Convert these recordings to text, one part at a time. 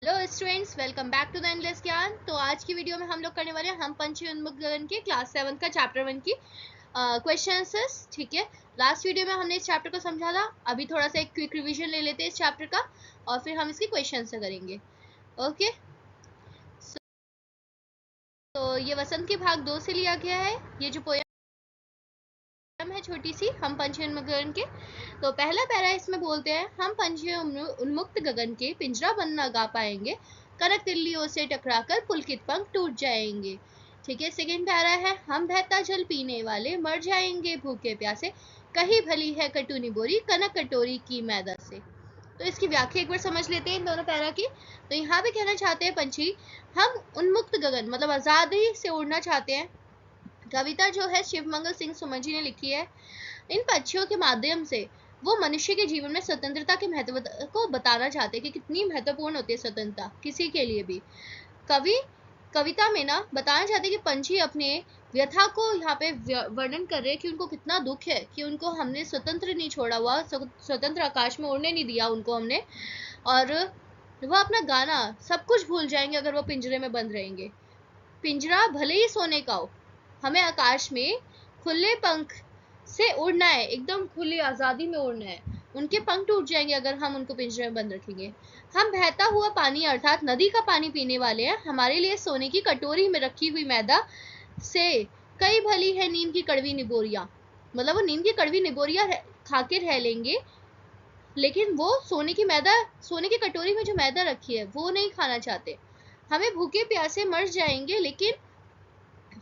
Hello students, welcome back to the endless Gyaan. तो आज की वीडियो में हम लोग करने वाले हैं हम पंछी उन्मुख गगन के क्लास 7 का चैप्टर 1 की क्वेश्चन आंसर्स। ठीक है, लास्ट वीडियो में हमने इस चैप्टर को समझा था। अभी थोड़ा सा एक क्विक रिवीजन ले लेते हैं इस चैप्टर का और फिर हम इसके क्वेश्चन आंसर करेंगे। ओके, तो ये वसंत के भाग 2 से लिया गया है। ये जो पोयम है छोटी सी, हम पंछी उन्मुख गगन के, तो पहला पैरा इसमें बोलते हैं हम पंछी उन्मुक्त गगन के पिंजरा बंद न गा पाएंगे, कनक तिल्लियों से टकराकर पुलकित पंख टूट जाएंगे। ठीक है, सेकंड पैरा है हम बहता जल पीने वाले मर जाएंगे भूखे प्यासे, कहीं भली है कटुनी बोरी कनक कटोरी की मैदा से। तो इसकी व्याख्या एक बार समझ लेते हैं इन दोनों पैरा की। तो यहाँ पे कहना चाहते हैं पंछी हम उन्मुक्त गगन मतलब आजादी से उड़ना चाहते हैं। कविता जो है शिवमंगल सिंह सुमन जी ने लिखी है। इन पक्षियों के माध्यम से वो मनुष्य के जीवन में स्वतंत्रता के महत्व को बताना चाहते हैं कि कितनी महत्वपूर्ण होती है स्वतंत्रता किसी के लिए भी। कवि कविता में ना बताना चाहते हैं कि पंछी अपने व्यथा को यहाँ पे वर्णन कर रहे हैं कि उनको कितना दुख है कि उनको हमने स्वतंत्र नहीं छोड़ा हुआ, स्वतंत्र आकाश में उड़ने नहीं दिया उनको हमने, और वह अपना गाना सब कुछ भूल जाएंगे अगर वो पिंजरे में बंद रहेंगे। पिंजरा भले ही सोने का हो, हमें आकाश में खुले पंख से उड़ना है, एकदम खुली आजादी में उड़ना है। उनके पंख टूट जाएंगे अगर हम उनको पिंजरे में बंद रखेंगे। हम बहता हुआ पानी अर्थात नदी का पानी पीने वाले हैं, हमारे लिए सोने की कटोरी में रखी हुई मैदा से कई भली है नीम की कड़वी निबोरियां, मतलब वो नीम की कड़वी निबोरियां खा के रह लेंगे, लेकिन वो सोने की कटोरी में जो मैदा रखी है वो नहीं खाना चाहते। हमें भूखे प्यासे मर जाएंगे, लेकिन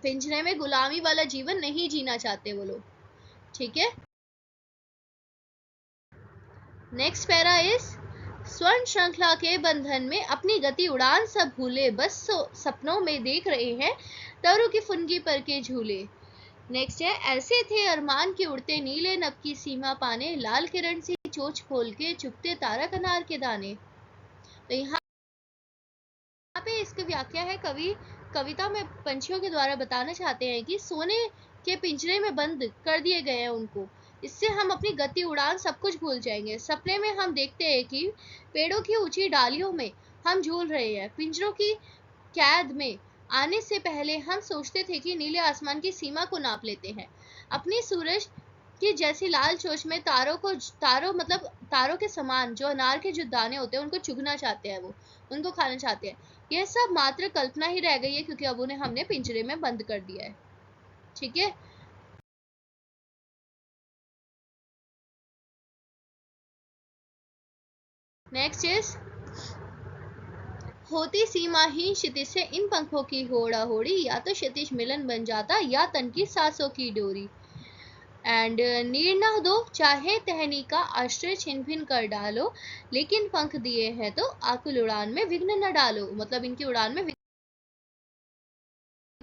पिंजरे में गुलामी वाला जीवन नहीं जीना चाहते वो लोग। ठीक है, नेक्स्ट पैरा इज स्वर्ण श्रृंखला के बंधन में अपनी गति उड़ान सब भूले, बस सपनों में देख रहे हैं तरू की फुनगी पर के झूले। नेक्स्ट है ऐसे थे अरमान के उड़ते नीले नभ की सीमा पाने, लाल किरण से चोंच खोल के चुगते तारा अनार के दाने। तो यहाँ पे इसकी व्याख्या है, कविता में पंछियों के द्वारा बताना चाहते हैं कि सोने के पिंजरे में बंद कर दिए गए हैं उनको, इससे हम अपनी गति उड़ान सब कुछ भूल जाएंगे। सपने में हम देखते हैं कि पेड़ों की ऊंची डालियों में हम झूल रहे हैं, पिंजरों की कैद में आने से पहले हम सोचते थे कि नीले आसमान की सीमा को नाप लेते हैं। अपनी सूरज की जैसी लाल चोंच में तारों के समान जो अनार के जो दाने होते हैं उनको चुगना चाहते हैं, वो उनको खाना चाहते हैं। यह सब मात्र कल्पना ही रह गई है क्योंकि अब उन्हें हमने पिंजरे में बंद कर दिया है। ठीक है, नेक्स्ट इज होती सीमाहीन क्षितिज से इन पंखों की होड़ा होड़ी, या तो क्षितिज मिलन बन जाता या तन की सांसों की डोरी। एंड नीर न दो चाहे टहनी का आश्रय छिन भिन कर डालो, लेकिन पंख दिए हैं तो आकुल उड़ान में विघ्न न डालो, मतलब इनकी उड़ान में विघ्न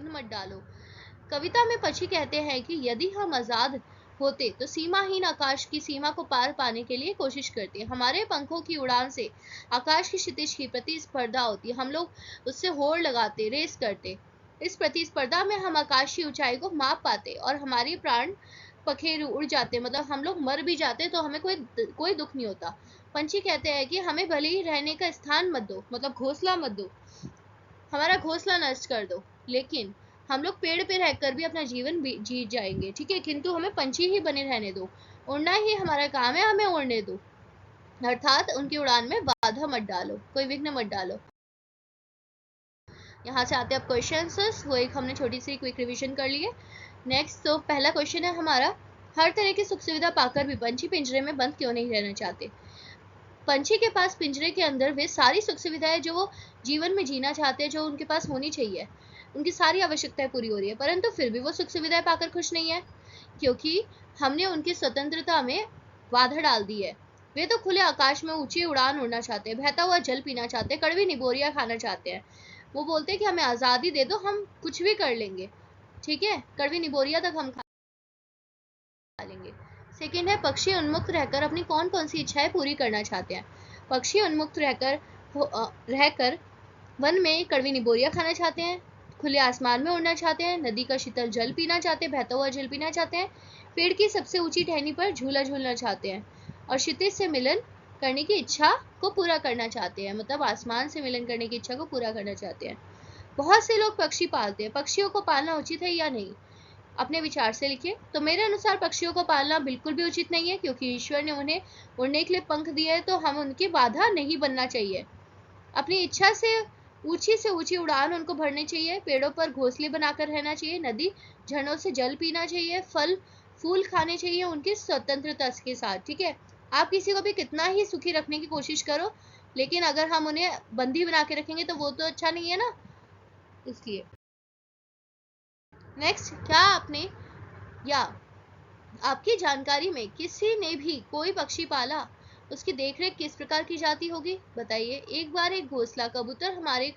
मत डालो। कविता में पक्षी कहते हैं कि यदि हम आजाद होते तो सीमाहीन आकाश की सीमा को पार पाने के लिए कोशिश करते। हमारे पंखों की उड़ान से आकाश की क्षितिज की प्रतिस्पर्धा होती, हम लोग उससे होड़ लगाते, रेस करते। इस प्रतिस्पर्धा में हम आकाश की ऊंचाई को माप पाते और हमारी प्राण पखेरु उड़ जाते, मतलब हम लोग मर भी जाते तो हमें कोई दुख नहीं होता। पंछी कहते हैं कि हमें भले ही रहने का स्थान मत दो, मतलब घोंसला मत दो, हमारा घोंसला नष्ट कर दो, लेकिन हम लोग पेड़ पे रहकर भी अपना जीवन जी जाएंगे। ठीक है, किंतु हमें पंछी ही बने रहने दो, उड़ना ही हमारा काम है, हमें उड़ने दो, अर्थात उनकी उड़ान में बाधा मत डालो, कोई विघ्न मत डालो। यहाँ से आते हैं अब क्वेश्चन, वो एक हमने छोटी सी क्विक रिवीजन कर ली है। नेक्स्ट, तो पहला क्वेश्चन है हमारा, हर तरह की सुख सुविधा पाकर भी पंछी पिंजरे में बंद क्यों नहीं रहना चाहते। पंछी के पास पिंजरे के अंदर वे सारी सुख सुविधाएं जो वो जीवन में जीना चाहते हैं, जो उनके पास होनी चाहिए, उनकी सारी आवश्यकताएं पूरी हो रही है, परंतु फिर भी वो सुख सुविधाएं पाकर खुश नहीं है, क्योंकि हमने उनकी स्वतंत्रता में बाधा डाल दी है। वे तो खुले आकाश में ऊंची उड़ान उड़ना चाहते हैं, बहता हुआ जल पीना चाहते हैं, कड़वी निबोरियां खाना चाहते हैं। वो बोलते हैं कि हमें आज़ादी दे दो, हम कुछ भी कर लेंगे। ठीक है, कड़वी निबोरियां तक हम खा लेंगे। सेकेंड है पक्षी उन्मुक्त रहकर अपनी कौन कौन सी इच्छाएं पूरी करना चाहते हैं। पक्षी उन्मुक्त रहकर वन में कड़वी निबोरियां खाना चाहते हैं, खुले आसमान में उड़ना चाहते हैं, नदी का शीतल जल पीना चाहते हैं, बहता हुआ जल पीना चाहते हैं, पेड़ की सबसे ऊंची टहनी पर झूला झूलना चाहते हैं, और क्षितिज से मिलन करने की इच्छा को पूरा करना चाहते हैं, मतलब आसमान से मिलन करने की इच्छा को पूरा करना चाहते हैं। बहुत से लोग पक्षी पालते हैं, पक्षियों को पालना उचित है या नहीं? अपने विचार से लिखिए। तो मेरे अनुसार पक्षियों को पालना बिल्कुल भी उचित नहीं है, क्योंकि ईश्वर ने उन्हें उड़ने के लिए पंख दिए हैं, तो हम उनकी बाधा नहीं बनना चाहिए। अपनी इच्छा से ऊंची उड़ान उनको भरनी चाहिए, पेड़ों पर घोंसले बनाकर रहना चाहिए, नदी झरनों से जल पीना चाहिए, फल फूल खाने चाहिए उनकी स्वतंत्रता के साथ। ठीक है, आप किसी को भी कितना ही सुखी रखने की कोशिश करो, लेकिन अगर हम उन्हें बंदी बना के रखेंगे तो वो तो अच्छा नहीं है ना, इसलिए। नेक्स्ट, क्या आपने या आपकी जानकारी में किसी ने भी कोई पक्षी पाला? उसकी देखरेख किस प्रकार की जाती होगी, बताइए। एक बार एक घोंसला कबूतर हमारे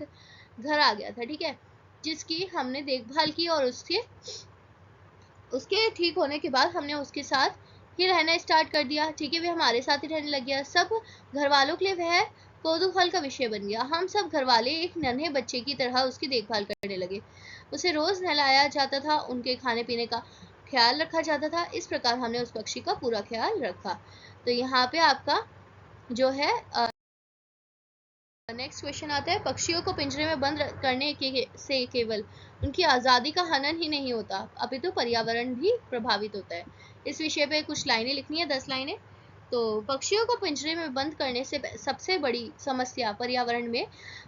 घर आ गया था, ठीक है, जिसकी हमने देखभाल की और उसके ठीक होने के बाद हमने उसके साथ ही रहना स्टार्ट कर दिया। ठीक है, वह हमारे साथ ही रहने लग गया। सब घर वालों के लिए वह कौतूहल का विषय बन गया। हम सब घर वाले एक नन्हे बच्चे की तरह उसकी देखभाल करने लगे। उसे रोज नहलाया जाता था, उनके खाने पीने का ख्याल रखा जाता था। इस प्रकार हमने उस पक्षी का पूरा ख्याल रखा। तो यहाँ पे आपका जो है नेक्स्ट क्वेश्चन आता है, पक्षियों को पिंजरे में बंद करने से केवल उनकी आज़ादी का हनन ही नहीं होता, अपितु पर्यावरण भी प्रभावित होता है। इस विषय पे कुछ लाइनें लिखनी है, 10 लाइनें। तो पक्षियों को पिंजरे में बंद करने से सबसे बड़ी समस्या पर्यावरण में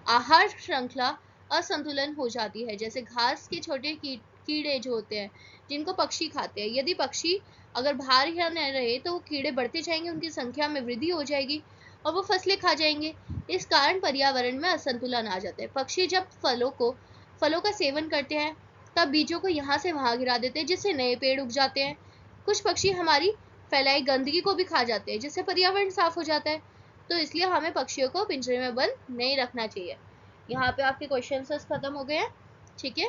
आहार श्रृंखला असंतुलन हो जाती है। जैसे घास के छोटे कीड़े जो होते हैं, जिनको पक्षी खाते हैं, यदि पक्षी अगर बाहर ही न रहे तो वो कीड़े बढ़ते जाएंगे, उनकी संख्या में वृद्धि हो जाएगी और वो फसलें खा जाएंगे। इस कारण पर्यावरण में असंतुलन आ जाता है। पक्षी जब फलों का सेवन करते हैं, तब बीजों को यहाँ से वहां गिरा देते हैं, जिससे नए पेड़ उग जाते हैं। कुछ पक्षी हमारी फैलाई गंदगी को भी खा जाते हैं, जिससे पर्यावरण साफ हो जाता है। तो इसलिए हमें पक्षियों को पिंजरे में बंद नहीं रखना चाहिए। यहाँ पे आपके क्वेश्चन खत्म हो गए हैं, ठीक है।